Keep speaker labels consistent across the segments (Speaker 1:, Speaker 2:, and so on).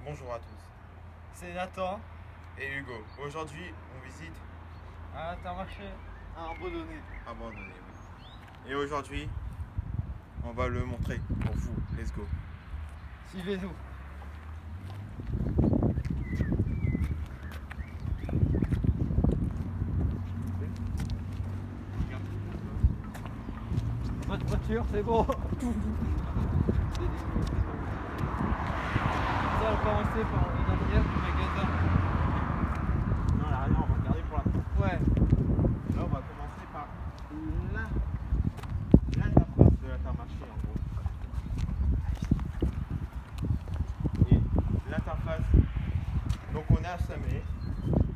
Speaker 1: Bonjour à tous,
Speaker 2: C'est Nathan,
Speaker 1: et Hugo. Aujourd'hui, on visite
Speaker 2: à Intermarché, à Abandonné.
Speaker 1: Abandonné. Oui. Et aujourd'hui, on va le montrer pour vous. Let's go.
Speaker 2: Suivez-nous. Votre voiture, c'est bon. Ça va commencer par l'arrière du magasin.
Speaker 1: Non, là, on va regarder pour la fin.
Speaker 2: Ouais.
Speaker 1: Là, on va commencer par l'interface de l'Intermarché, en gros. Et l'interface, donc on est à Samé,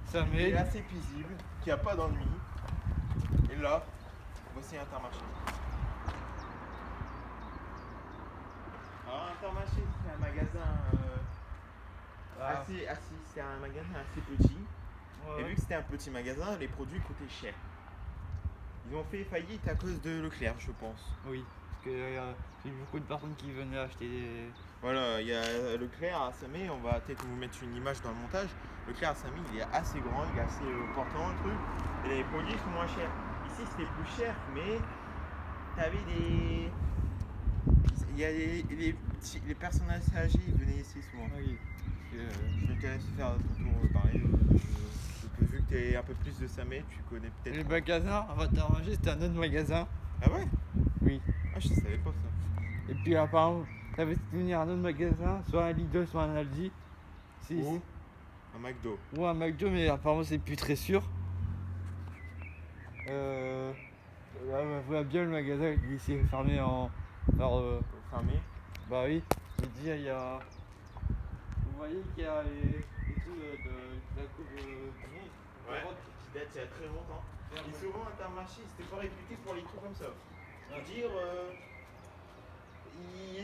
Speaker 2: Ça
Speaker 1: qui est
Speaker 2: met.
Speaker 1: assez paisible, qui n'a pas d'ennui. Et là, voici Intermarché. Alors, Intermarché, c'est un magasin c'est un magasin assez petit. Et vu que c'était un petit magasin, les produits coûtaient cher. Ils ont fait faillite à cause de Leclerc, je pense.
Speaker 2: Oui, parce que j'ai eu beaucoup de personnes qui venaient acheter des.
Speaker 1: Voilà, il y a Leclerc à Samé, on va peut-être vous mettre une image dans le montage. Leclerc à Samé, il est assez grand, il est assez portant le truc. Et les produits sont moins chers. Ici, c'était plus cher, mais t'avais des. Il y a les personnes assez âgées, ils venaient ici souvent.
Speaker 2: Oui.
Speaker 1: Je vais te laisser faire ton tour pareil. Vu que tu es un peu plus de Samé, tu connais peut-être.
Speaker 2: Les magasins, à Intermarché, c'était un autre magasin.
Speaker 1: Ah ouais?
Speaker 2: Oui.
Speaker 1: Ah, je savais pas ça.
Speaker 2: Et puis apparemment, t'avais venir un autre magasin, soit un Lidl, soit un Aldi.
Speaker 1: Ou un McDo.
Speaker 2: Ou un McDo, mais apparemment c'est plus très sûr. Là, on voit bien le magasin qui s'est fermé en.
Speaker 1: Fermé.
Speaker 2: Bah oui, je veux dire, il y a. Vous voyez qu'il y a les trucs de la coupe du monde.
Speaker 1: Ouais, qui date il y a très longtemps. Et souvent, Intermarché, c'était pas réputé pour les trucs comme ça. Je veux dire,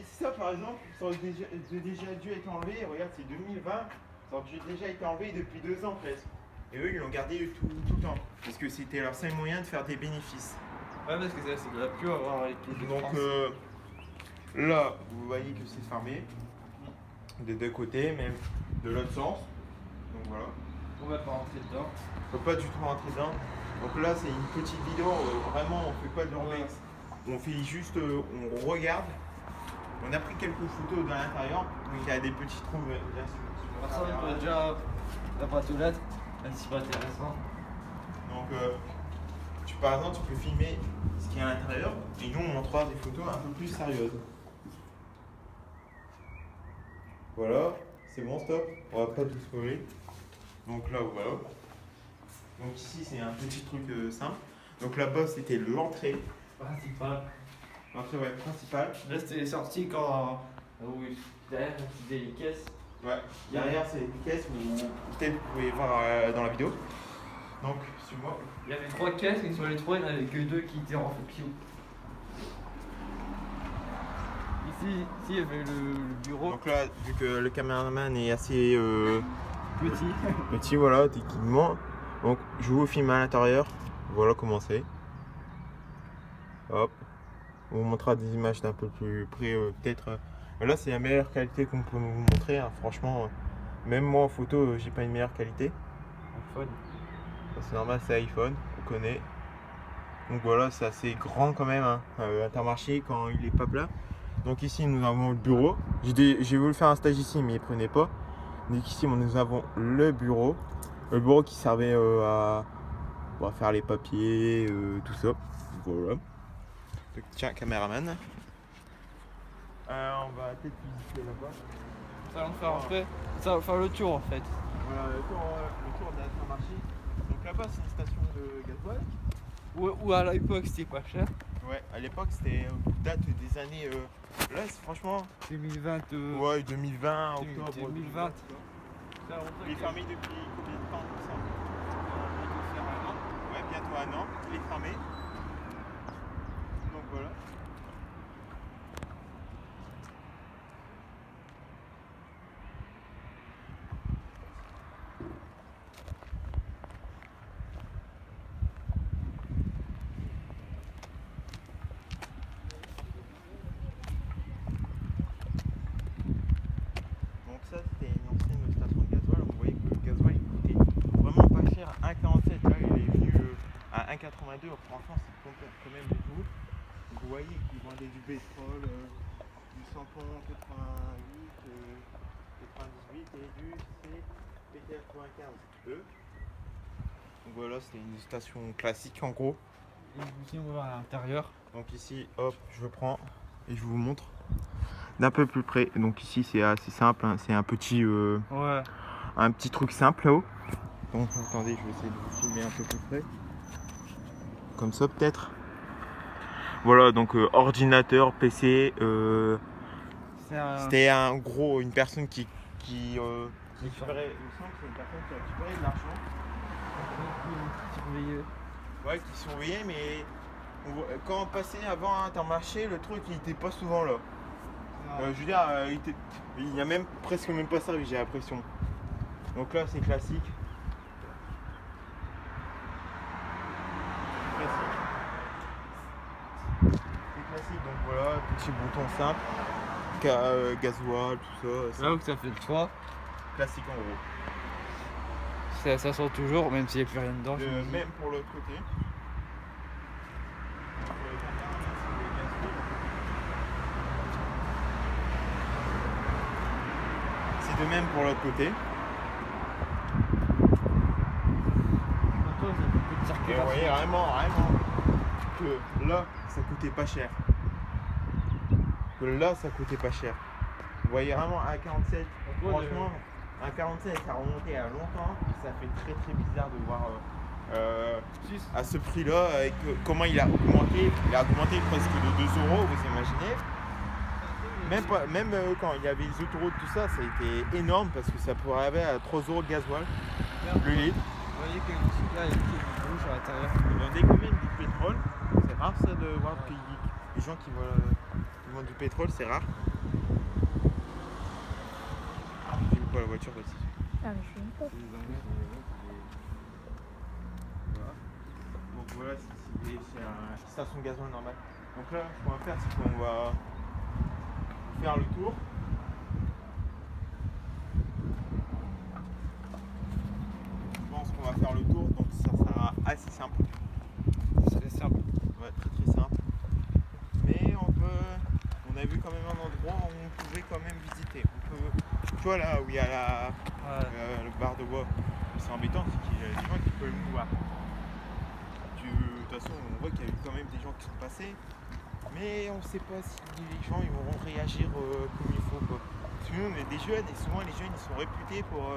Speaker 1: ça par exemple, ça aurait déjà dû être enlevé. Regarde, c'est 2020. Ça aurait déjà été enlevé depuis 2 ans presque. Et eux, ils l'ont gardé tout le temps. Parce que c'était leur seul moyen de faire des bénéfices.
Speaker 2: Ouais, parce que c'est gratuit à voir avec les
Speaker 1: Donc là, vous voyez que c'est fermé. Des deux côtés, même de l'autre sens. Donc voilà.
Speaker 2: On va pas rentrer dedans.
Speaker 1: On peut pas du tout rentrer dedans. Donc là, c'est une petite vidéo. Vraiment, on fait pas de l'urbex. On fait juste, on regarde. On a pris quelques photos de l'intérieur. Donc il y a des petits trous bien sûr.
Speaker 2: Ça, on peut déjà la boîte aux lettres, même si c'est pas intéressant.
Speaker 1: Donc, par exemple, tu peux filmer ce qu'il y a à l'intérieur. Et nous, on montrera des photos un peu plus sérieuses. Voilà, c'est bon, stop. On va pas tout spoiler. Donc là, voilà. Donc ici, c'est un petit truc simple. Donc là-bas, c'était l'entrée.
Speaker 2: Principal.
Speaker 1: L'entrée, ouais, principale.
Speaker 2: Là, c'était les sorties quand. Oui, derrière, c'était les caisses.
Speaker 1: Ouais, derrière, c'est des caisses où peut-être vous pouvez voir dans la vidéo. Donc, suis-moi.
Speaker 2: Il y avait 3 caisses, et sur les 3, il n'y en avait que 2 qui étaient en fonction. Ici, il y avait le bureau.
Speaker 1: Donc là, vu que le caméraman est assez
Speaker 2: Petit.
Speaker 1: petit, voilà, techniquement. Donc, je vous filme à l'intérieur. Voilà comment c'est. Hop. On vous montrera des images d'un peu plus près, peut-être. Là, c'est la meilleure qualité qu'on peut vous montrer. Hein. Franchement, même moi en photo, j'ai pas une meilleure qualité.
Speaker 2: iPhone.
Speaker 1: C'est normal, c'est iPhone, on connaît. Donc voilà, c'est assez grand quand même, hein, Intermarché quand il est pas plat. Donc ici, nous avons le bureau. J'ai voulu faire un stage ici, mais il prenait pas. Donc ici, nous avons le bureau. Le bureau qui servait à faire les papiers, tout ça. Voilà. Donc, tiens, caméraman. On va peut-être visiter là-bas.
Speaker 2: Ça va le faire après. Ça va faire le tour en fait.
Speaker 1: Voilà, le tour d'Intermarché. Donc là-bas, c'est une station de gasoil.
Speaker 2: Ou à l'époque, c'était pas cher.
Speaker 1: Ouais, à l'époque, c'était date des années. Là, franchement.
Speaker 2: 2020.
Speaker 1: Ouais, 2020, octobre.
Speaker 2: 2020.
Speaker 1: Il est fermé depuis combien de temps ça? Ouais, bientôt 1 an. Il est fermé. Donc voilà. Donc ça, c'était une ancienne 1,82, franchement c'est quand même beaucoup. Donc, vous voyez qu'ils vendaient du pétrole, du samplon 88, 98 et du PT95E. Donc voilà, c'était une station classique en gros.
Speaker 2: Et ici, on va voir à l'intérieur.
Speaker 1: Donc ici, hop, je prends et je vous montre d'un peu plus près. Donc ici, c'est assez simple, hein. C'est un petit truc simple là-haut. Donc attendez, je vais essayer de vous filmer un peu plus près. Comme ça peut-être. Voilà, donc ordinateur, PC. C'était une personne qui récupérait, il me semble que c'est une personne qui récupérait de l'argent. Ouais, qui surveillait, mais quand on passait avant Intermarché, le truc il était pas souvent là. Je veux dire, il n'y a même presque même pas servi, j'ai l'impression. Donc là, c'est classique. C'est classique, donc voilà, petit bouton simple, gasoil, tout ça.
Speaker 2: Là où ça fait le toit,
Speaker 1: Classique en gros.
Speaker 2: ça sort toujours, même s'il n'y a plus rien dedans.
Speaker 1: Même pour l'autre côté. C'est de même pour l'autre côté. Et vous voyez vraiment que là, ça coûtait pas cher. Vous voyez vraiment à 47, franchement, à 47 ça remontait à longtemps et ça fait très très bizarre de voir à ce prix-là, avec comment il a augmenté. Il a augmenté presque de 2 €, vous imaginez. Même quand il y avait les autoroutes, tout ça, ça a été énorme parce que ça pourrait aller à 3 € de gasoil le litre.
Speaker 2: Vous voyez que là, il y a du rouge à l'intérieur.
Speaker 1: Ils vendaient quand même du pétrole. C'est rare ça de voir des gens qui vendent du pétrole, c'est rare. J'ai mis pas la voiture aussi.
Speaker 3: Ah, mais je suis une pauvre.
Speaker 1: Voilà. Donc voilà, c'est une station de gasoil normale. Donc là, ce qu'on va faire, c'est qu'on va faire le tour. Je pense qu'on va faire le tour, donc ça sera assez simple.
Speaker 2: C'est simple.
Speaker 1: Ouais, très très simple. Mais on a vu quand même un endroit où on pouvait quand même visiter. Tu vois là où il y a le bar de bois. C'est embêtant, c'est qu'il y a des gens qui peuvent nous voir. De toute façon, on voit qu'il y a eu quand même des gens qui sont passés. Mais on ne sait pas si les gens ils vont réagir comme il faut, quoi. Parce que nous on est des jeunes et souvent les jeunes ils sont réputés pour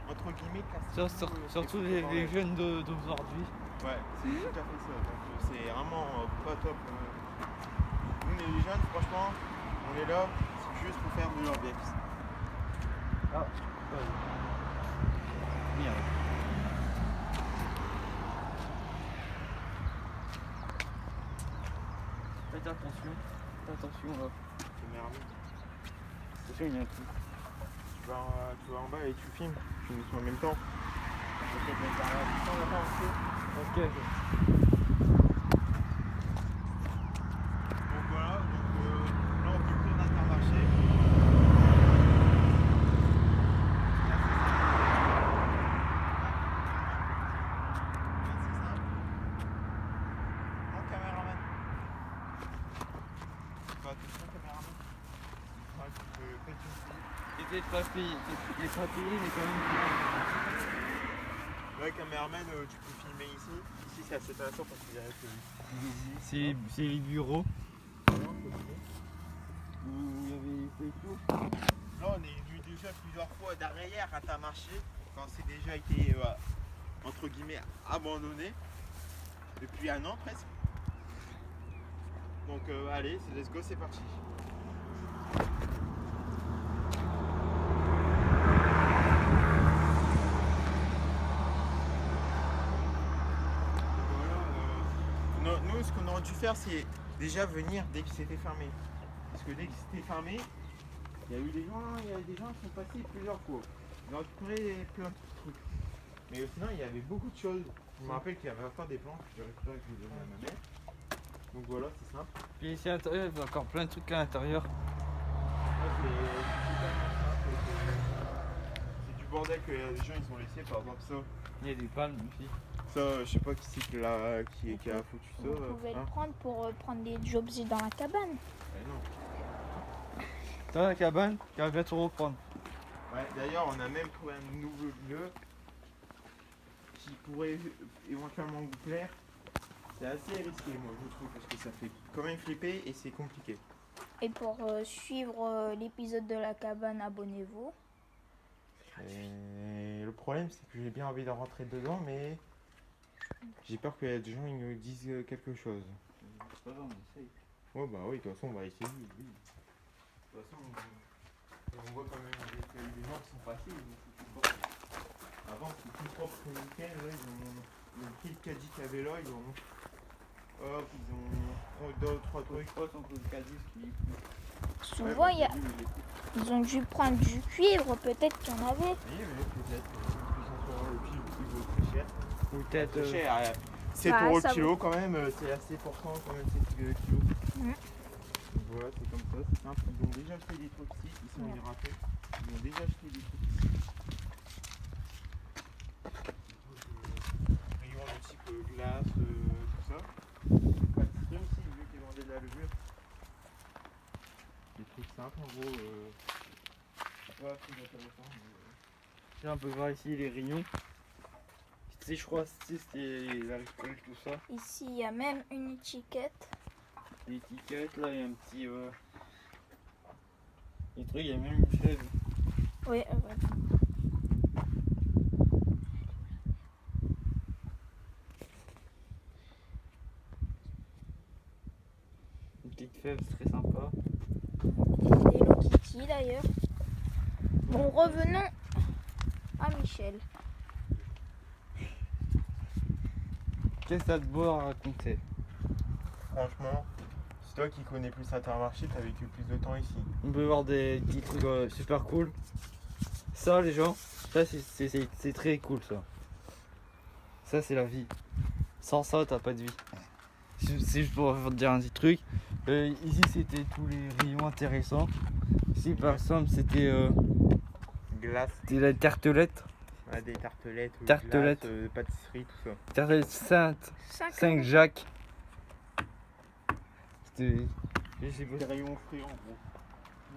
Speaker 1: entre guillemets casser
Speaker 2: Surtout les jeunes d'aujourd'hui.
Speaker 1: Ouais, c'est tout à fait ça. Donc c'est vraiment pas top. Nous les jeunes, franchement, on est là, c'est juste pour faire de l'urbex.
Speaker 2: Ah, merde. Faites attention là.
Speaker 1: C'est merveilleux.
Speaker 2: Attention, il y a un trou.
Speaker 1: Tu vas en bas et tu filmes en même temps.
Speaker 2: Ok.
Speaker 1: Donc voilà, là on fait le tour d'Intermarché. Mon caméraman. Fais attention caméraman.
Speaker 2: Il est pas payé, mais quand même.
Speaker 1: Ouais, caméraman, tu peux filmer ici. Ici, c'est assez intéressant parce qu'il y a que
Speaker 2: C'est les bureaux où il y avait fait tout.
Speaker 1: Là, on est venu déjà plusieurs fois derrière Intermarché quand c'est déjà été entre guillemets abandonné depuis 1 an presque. Donc allez, let's go, c'est parti. Nous, ce qu'on aurait dû faire, c'est déjà venir dès que c'était fermé. Parce que dès que c'était fermé, il y a des gens qui sont passés plusieurs fois. Ils ont récupéré plein de trucs. Mais sinon, il y avait beaucoup de choses. Je me rappelle qu'il y avait encore des planches que j'ai récupéré que je donnais à ma mère. Donc voilà, c'est simple.
Speaker 2: Puis ici à l'intérieur, il y a encore plein de trucs à l'intérieur.
Speaker 1: Là, c'est du bordel que les gens ils ont laissé, par exemple ça.
Speaker 2: Il y a des palmes ici.
Speaker 1: Ça, je sais pas qui c'est qui a foutu ça.
Speaker 3: Vous pouvez
Speaker 1: hein.
Speaker 3: le prendre pour prendre des objets dans la cabane.
Speaker 1: Eh non.
Speaker 2: T'as la cabane qui va bientôt reprendre.
Speaker 1: Ouais, d'ailleurs, on a même trouvé un nouveau lieu qui pourrait éventuellement vous plaire. C'est assez risqué, moi, je trouve, parce que ça fait quand même flipper et c'est compliqué.
Speaker 3: Et pour suivre l'épisode de la cabane, abonnez-vous.
Speaker 1: Et le problème, c'est que j'ai bien envie de rentrer dedans, mais j'ai peur que des gens ils nous disent quelque chose.
Speaker 2: C'est pas grave, on essaye.
Speaker 1: Ouais, bah oui, de toute façon, on va essayer. Oui. De toute façon, on voit quand même que les gens qui sont passés. Avant, c'était tout propre et nickel. Là, ils ont le petit caddie qu'il y avait là, ils ont. Hop, ils ont deux, trois trucs.
Speaker 2: Je crois que le caddie qui.
Speaker 3: Souvent, ils ont dû prendre du cuivre, peut-être qu'il y en avait.
Speaker 1: Oui, mais peut-être. Le kilo, il vaut très cher.
Speaker 2: Peut-être.
Speaker 1: Très cher. 7
Speaker 3: Bah,
Speaker 1: euros
Speaker 3: ça
Speaker 1: le kilo, quand même, c'est assez important quand même 7 kilos.
Speaker 3: Mhm.
Speaker 1: Donc voilà, c'est comme ça, c'est simple. Ils ont déjà acheté des trucs ici, ils sont
Speaker 3: Ouais.
Speaker 1: hydratés. Ils ont déjà acheté des trucs ici. Rayons de type glace, tout ça. Pâtisserie aussi, vu qu'ils vendaient de la levure. Des trucs simples en gros. Voilà, c'est intéressant.
Speaker 2: Tiens, on peut voir ici les rayons. Tu sais, je crois que c'était la récolte, tout ça.
Speaker 3: Ici, il y a même une étiquette.
Speaker 2: L'étiquette, là, il y a un petit. Les trucs, il y a même une chaise.
Speaker 3: Oui, ouais.
Speaker 2: Une petite fève, c'est très sympa.
Speaker 3: Hello Kitty d'ailleurs. Bon, revenons à Michel.
Speaker 2: Qu'est-ce que t'as de beau à raconter?
Speaker 1: Franchement, c'est toi qui connais plus Intermarché, t'as vécu plus de temps ici.
Speaker 2: On peut voir des petits trucs super cool. Ça, les gens, ça c'est très cool ça. Ça, c'est la vie. Sans ça, t'as pas de vie. C'est juste pour te dire un petit truc. Ici, c'était tous les rayons intéressants. Ici, par exemple, c'était
Speaker 1: Glace,
Speaker 2: la tartelette.
Speaker 1: des tartelettes,
Speaker 2: Tartelettes.
Speaker 1: glace, pâtisserie, tout ça.
Speaker 2: Tartelette Sainte,
Speaker 3: 5
Speaker 2: Saint-Jacques. C'était. Je sais pas.
Speaker 1: C'était rayon fruits en gros.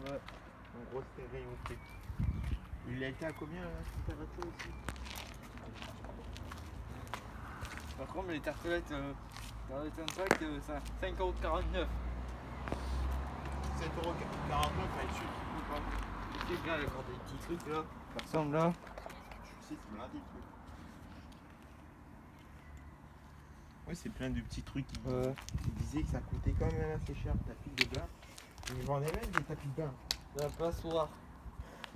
Speaker 2: Ouais.
Speaker 1: En gros, c'était rayon fruits. Il a été à combien la température ici?
Speaker 2: Par contre, les tartelettes, dans le Saint-Jacques, c'est 5,49 €.
Speaker 1: 7,49 €, va être sûr.
Speaker 2: C'est bien, il y a encore des petits trucs là. Par exemple là.
Speaker 1: Je sais, c'est blindé de trucs. Ouais, c'est plein de petits trucs qui disaient que ça coûtait quand même assez cher, tapis de bain. Ils vendaient même des tapis de bain.
Speaker 2: La passoire.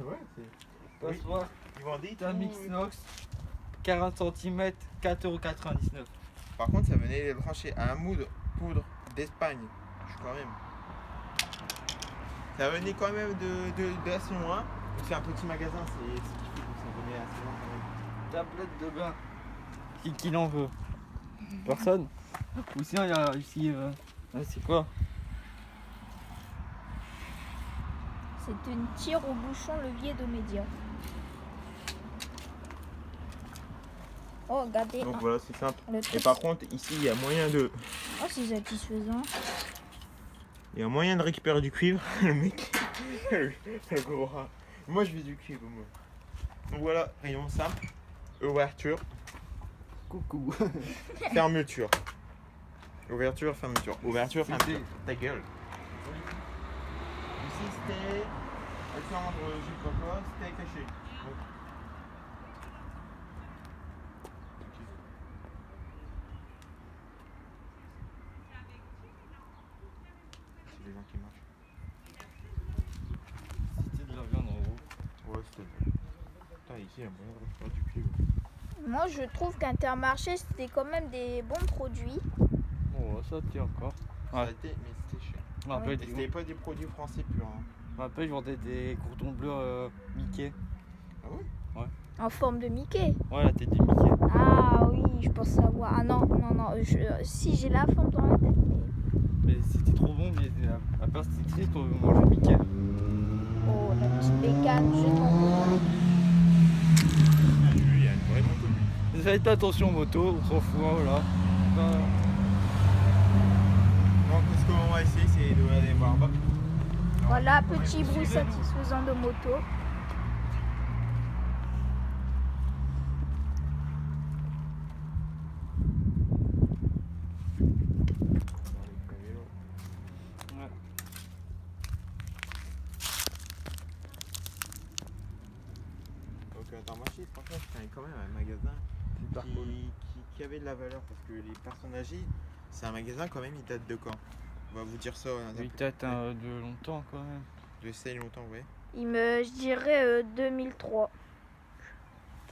Speaker 1: Ouais, c'est.
Speaker 2: Passoire.
Speaker 1: Ils vendaient
Speaker 2: T'as un
Speaker 1: tout.
Speaker 2: mix inox. 40 cm, 4,99 €.
Speaker 1: Par contre, ça venait les brancher à un poudre d'Espagne. Je suis quand même. Ça venait quand même de assez loin. Donc c'est un petit magasin, c'est ce qui fait que ça venait assez loin quand même.
Speaker 2: Tablette de bain. Qui l'en veut? Personne. Ou sinon, il y a ici. C'est quoi?
Speaker 3: C'est une tire au bouchon levier de média. Oh, regardez.
Speaker 1: Donc voilà, c'est simple.
Speaker 3: Le
Speaker 1: Et
Speaker 3: truc.
Speaker 1: par contre, ici, il y a moyen de.
Speaker 3: Oh, c'est satisfaisant.
Speaker 1: Il y a moyen de récupérer du cuivre. Le mec. Le gros rat. Moi, je veux du cuivre, moi. Donc voilà, rayon simple. Ouverture.
Speaker 2: Coucou.
Speaker 1: Fermeture. Ouverture, fermeture. Ouverture, fermeture. Ta gueule. Ici, c'était. Alexandre Gilles Papa, c'était caché. Donc. C'est les gens qui marchent.
Speaker 2: C'était de la viande en gros.
Speaker 1: Ouais, c'était. Putain, ici, il y a moyen de récupérer du cuivre.
Speaker 3: Moi, je trouve qu'Intermarché, c'était quand même des bons produits.
Speaker 2: Oh, ça tient encore.
Speaker 1: Ça
Speaker 2: Ouais.
Speaker 1: a été, mais c'était cher.
Speaker 2: Je me rappelle,
Speaker 1: Et c'était pas des produits français purs. Hein.
Speaker 2: je me rappelle, je vendais des cordons bleus Mickey.
Speaker 1: Ah ouais?
Speaker 3: En forme de Mickey.
Speaker 2: Ouais, la tête de Mickey.
Speaker 3: Ah oui, je pense savoir. Ah non, non, non. Si j'ai la forme dans la tête.
Speaker 2: Mais c'était trop bon, mais à part c'était triste, on mangeait Mickey.
Speaker 3: Oh, la petite bécane, je t'en veux.
Speaker 1: Ah, lui, il y a une vraie moto lui.
Speaker 2: faites pas attention aux motos, on s'en fout, hein, voilà. Enfin,
Speaker 1: Donc ce qu'on va essayer, c'est d'aller voir en bas.
Speaker 3: Voilà, petit bruit satisfaisant de moto.
Speaker 2: ouais.
Speaker 1: Donc Intermarché, franchement, c'est quand même un magasin
Speaker 2: Super cool.
Speaker 1: qui avait de la valeur parce que les personnes âgées, c'est un magasin quand même, il date de quand? On va vous dire ça.
Speaker 2: Il date de longtemps quand même.
Speaker 1: De ça, il y a longtemps, ouais.
Speaker 3: Je dirais 2003.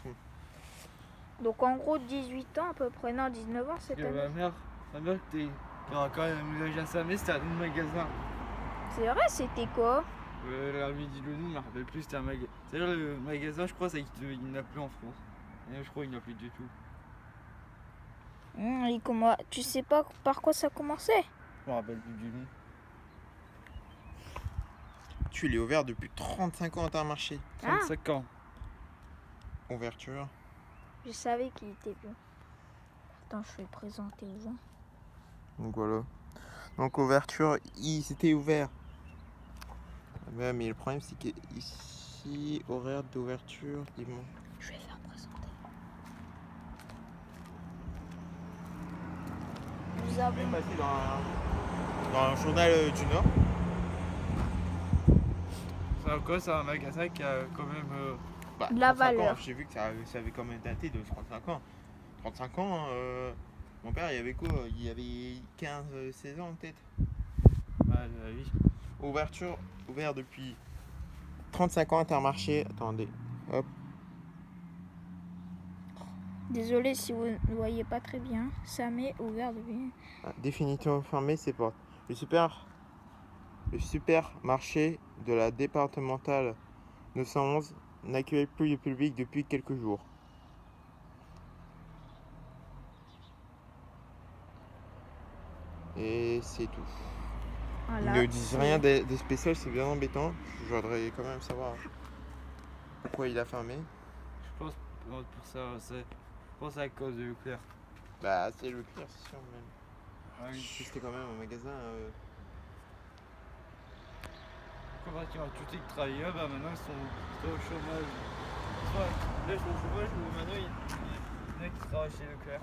Speaker 1: Cool.
Speaker 3: Donc en gros 18 ans à peu près, non 19 ans cette
Speaker 2: Parce que
Speaker 3: année.
Speaker 2: ma mère qui aura quand même un ménage à sa mère, c'était un magasin.
Speaker 3: C'est vrai, c'était quoi?
Speaker 2: Elle a mis dit le nom, je me rappelle plus, c'était un magasin. C'est-à-dire le magasin, je crois, il n'y en a plus en France. Et je crois qu'il n'y en a plus du tout.
Speaker 3: Tu sais pas par quoi ça commençait?
Speaker 2: Je me rappelle plus du nom.
Speaker 1: Il est ouvert depuis 35 ans Intermarché.
Speaker 2: 35 ans.
Speaker 1: Ouverture.
Speaker 3: Je savais qu'il était vieux. Attends, je vais le présenter aux gens.
Speaker 1: Donc voilà. Donc ouverture, c'était ouvert. Ouais, mais le problème c'est que ici, horaire d'ouverture, dimanche.
Speaker 3: Je vais faire présenter. Nous avons
Speaker 1: Même passé dans le journal du Nord.
Speaker 2: C'est un magasin qui a quand même.
Speaker 1: Bah,
Speaker 3: De la
Speaker 1: 35 ans,
Speaker 3: valeur.
Speaker 1: j'ai vu que ça avait quand même daté de 35 ans. 35 ans, mon père il y avait quoi? Il y avait 15-16 ans peut-être.
Speaker 2: Oui.
Speaker 1: Ouverture, ouvert depuis 35 ans Intermarché. Attendez, hop.
Speaker 3: Désolé si vous ne voyez pas très bien. Ça m'est ouvert depuis.
Speaker 1: Ah, définitivement fermé ses portes. Le supermarché de la départementale 911 n'accueille plus le public depuis quelques jours. Et c'est tout.
Speaker 3: Voilà,
Speaker 1: Ils ne disent rien de spécial, c'est bien embêtant. Je voudrais quand même savoir pourquoi il a fermé.
Speaker 2: Je pense pour ça, je pense à cause de Leclerc.
Speaker 1: Bah c'est Leclerc, c'est sûr même.
Speaker 2: Ah oui.
Speaker 1: C'était quand même un magasin.
Speaker 2: Comment tu vois, tous ceux qui travaillaient, bah maintenant ils sont soit au chômage. Soit là ils sont au chômage ou maintenant il y en a qui travaillent chez Leclerc.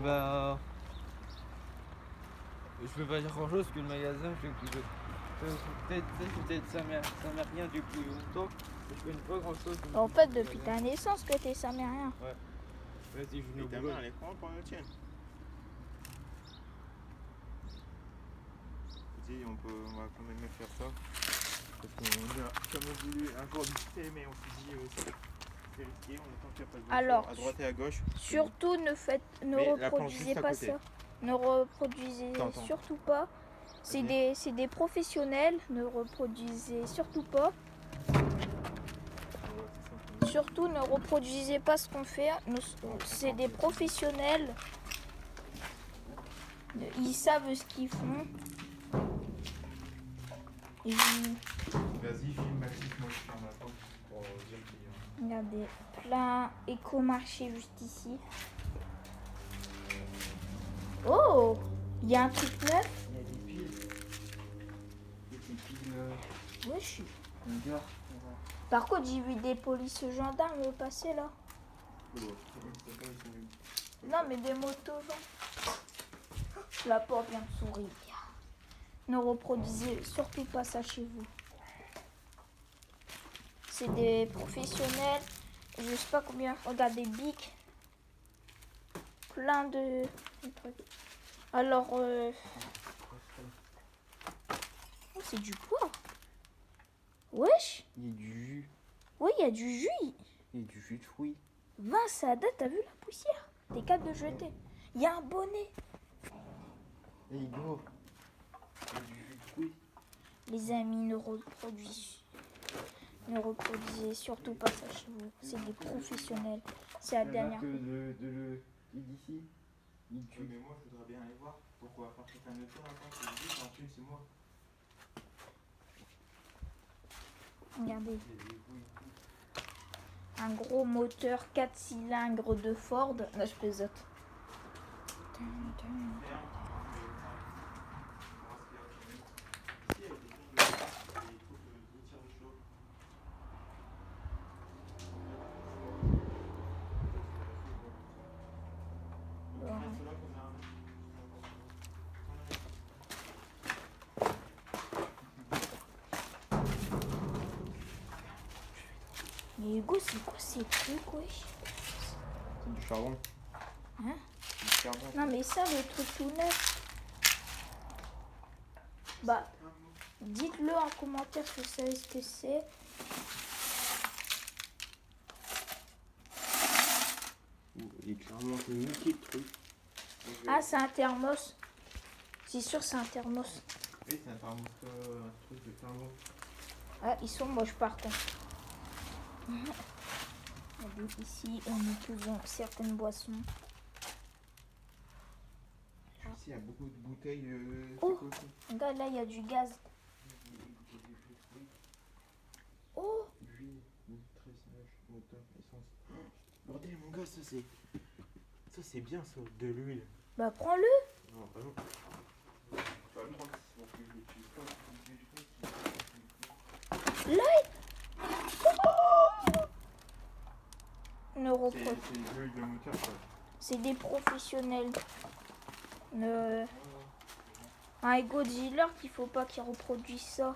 Speaker 2: Bah. Je peux pas dire grand chose parce que le magasin, peut-être ça m'est rien depuis longtemps. Mais je connais pas grand chose.
Speaker 3: En fait, depuis ta naissance que t'es ça, mais rien.
Speaker 2: Vas-y, je
Speaker 1: Et
Speaker 2: vous
Speaker 1: ta mère, elle est grande pour le tienne. On va quand même faire ça. Parce qu'on a quand même voulu un jour visiter, mais on s'est dit c'est risqué, on attend qu'il n'y a pas de voiture
Speaker 3: Alors,
Speaker 1: à droite et à gauche.
Speaker 3: Surtout ne
Speaker 1: Mais la planche
Speaker 3: reproduisez
Speaker 1: juste à
Speaker 3: pas
Speaker 1: côté.
Speaker 3: ça. Ne reproduisez
Speaker 1: Attends.
Speaker 3: surtout pas. C'est des professionnels, ne reproduisez surtout pas. Surtout ne reproduisez pas ce qu'on fait. C'est des professionnels. Ils savent ce qu'ils font. Et
Speaker 1: Vas-y, filme Maxime, moi je ferme la porte pour dire qu'il y a.
Speaker 3: regardez, plein éco-marché juste ici. Oh, il y a un truc neuf.
Speaker 2: Il y a des piles. Des piles.
Speaker 3: Ouais, je suis.
Speaker 2: Une gare.
Speaker 3: Par contre, j'ai vu des polices gendarmes passer là. Non, mais des motos, genre. La porte vient de s'ouvrir. Ne reproduisez surtout pas ça chez vous. C'est des professionnels. Je sais pas combien. Regardez, bic. Plein de trucs. Alors, oh, c'est du poids. Wesh.
Speaker 2: Il y a du jus.
Speaker 3: Oui, il y a du jus.
Speaker 2: Il y a du jus de fruits.
Speaker 3: Vince, ça date, t'as vu la poussière? T'es capable de jeter. Il y a un bonnet.
Speaker 2: Et Igor. Il y a du jus de fruits.
Speaker 3: Les amis ne reproduisent. Ne reproduisez surtout pas ça chez vous. C'est des professionnels. C'est la dernière.
Speaker 2: d'ici.
Speaker 1: Mais moi, je voudrais bien aller voir. Pourquoi faire quelqu'un de temps maintenant? C'est juste en thune, c'est moi.
Speaker 3: Regardez. Un gros moteur 4 cylindres de Ford. Là, je plaisante. Mais Hugo, c'est quoi ces trucs, wesh?
Speaker 1: C'est du charbon.
Speaker 3: Hein?
Speaker 1: Du charbon.
Speaker 3: Non, mais ça, le truc tout neuf. Bah, dites-le en commentaire si vous savez ce que c'est.
Speaker 1: Il est clairement niqué le truc.
Speaker 3: Ah, c'est un thermos. C'est sûr, c'est un thermos.
Speaker 1: Oui, c'est un thermos, un truc de thermos.
Speaker 3: Ah, ils sont moches par contre. Regardez, ici, on utilise certaines boissons.
Speaker 1: Ici, il y a beaucoup de bouteilles.
Speaker 3: Oh. Regarde, là, il y a du gaz. Oh,
Speaker 1: Huile, tressage, moteur, essence. Bordel, mon gars, ça c'est. Ça c'est bien ça, de l'huile.
Speaker 3: bah prends-le.
Speaker 1: Non, pas non. Tu vas le prendre, c'est bon, je l'utilise pas.
Speaker 3: Ne repro-
Speaker 1: C'est de l'huile de moteur quoi.
Speaker 3: C'est des professionnels. Un ego dealer qu'il faut pas qu'il reproduise ça.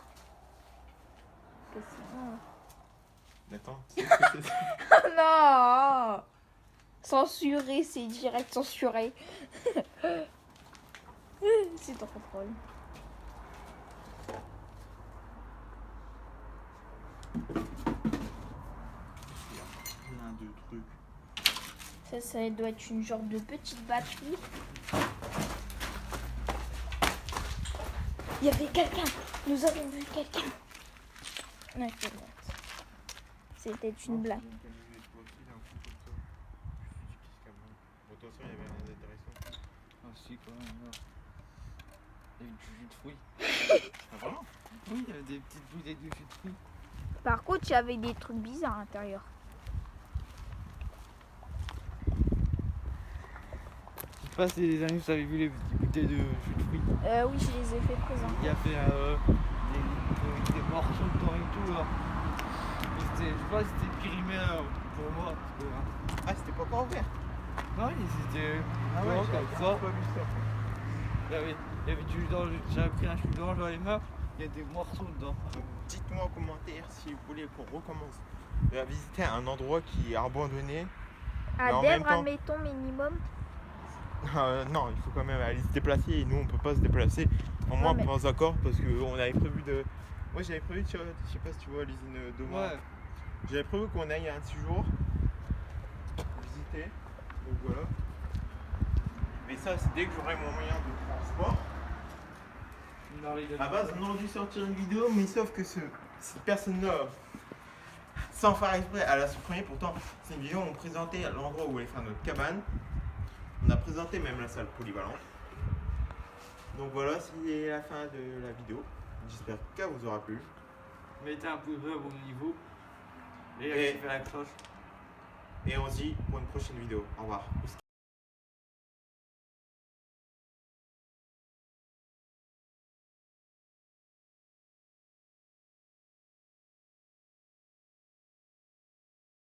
Speaker 3: Parce que sinon-
Speaker 1: Attends.
Speaker 3: Non. Censuré, c'est direct censuré. C'est trop drôle.
Speaker 1: Plein de trucs.
Speaker 3: Ça doit être une genre de petite batterie. Il y avait quelqu'un. Nous avons vu quelqu'un. Non, c'est bon. C'était une blague.
Speaker 1: Bon, attention, il y avait rien d'intéressant.
Speaker 2: Ah si quand même là. Il y a du jus de fruits.
Speaker 1: Ah vraiment?
Speaker 2: Oui, il y a des petites bouteilles de jus de fruits.
Speaker 3: Par contre, il y avait des trucs bizarres à l'intérieur.
Speaker 2: Je sais pas si les amis vous avez vu les petites bouteilles de jus de fruits.
Speaker 3: Oui, je les ai fait présenter.
Speaker 2: Il y avait des morceaux dedans et tout là. Et je sais pas si c'était périmé pour moi. Parce que,
Speaker 1: Ah, c'était pas encore ouvert?
Speaker 2: non, c'était
Speaker 1: Ah
Speaker 2: genre
Speaker 1: j'avais
Speaker 2: comme ça.
Speaker 1: pas vu ça.
Speaker 2: Il y avait du jus d'orange, j'avais pris un jus d'orange dans les mains, il y a des morceaux dedans.
Speaker 1: Donc, dites-moi en commentaire si vous voulez qu'on recommence à visiter un endroit qui est abandonné. Mais
Speaker 3: À
Speaker 1: en même
Speaker 3: Dèvres,
Speaker 1: temps-
Speaker 3: admettons, minimum.
Speaker 1: Non, il faut quand même aller se déplacer et nous on peut pas se déplacer. Au moins
Speaker 3: mais-
Speaker 1: pas encore parce qu'on avait prévu de. Moi j'avais prévu, je sais pas si tu vois l'usine d'Oma.
Speaker 2: Ouais.
Speaker 1: J'avais prévu qu'on aille un petit jour visiter. Donc voilà. Mais ça c'est dès que j'aurai mon moyen de transport. À base on aurait dû sortir une vidéo mais sauf que cette personne-là, sans faire exprès, elle a supprimé. Pourtant c'est une vidéo où on présentait l'endroit où on allait faire notre cabane. On a présenté même la salle polyvalente. Donc voilà, c'est la fin de la vidéo. J'espère qu'elle vous aura plu.
Speaker 2: Mettez un pouce bleu à mon niveau. Et
Speaker 1: Et-
Speaker 2: activez la cloche.
Speaker 1: Et on se dit pour une prochaine vidéo. Au revoir.